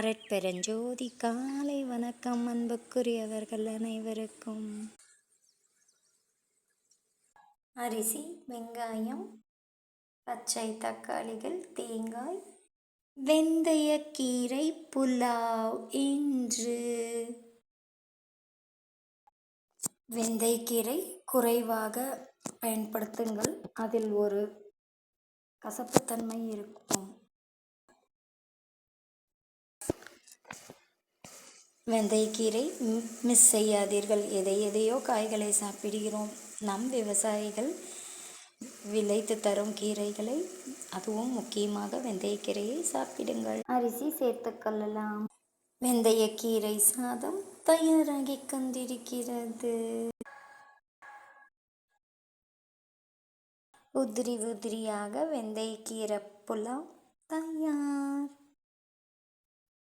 அரட்பெருஞ்சோதி காலை வணக்கம் அன்புக்குரியவர்கள் அனைவருக்கும். அரிசி, வெங்காயம், பச்சை தக்காளிகள், தேங்காய், வெந்தயக்கீரை புலாவ். இன்று வெந்தயக்கீரை குறைவாக பயன்படுத்துங்கள், அதில் ஒரு கசப்புத்தன்மை இருக்கும். வெந்தயக்கீரை மிஸ் செய்யாதீர்கள். எதையோ காய்களை சாப்பிடுகிறோம். நம் விவசாயிகள் விளைத்து தரும் கீரைகளை, அதுவும் முக்கியமாக வெந்தயக்கீரையை சாப்பிடுங்கள். அரிசி சேர்த்துக்கொள்ளலாம். வெந்தயக்கீரை சாதம் தயாராகி கொண்டிருக்கிறது. உதிரியாக வெந்தயக்கீரை புலாவ் தயார்.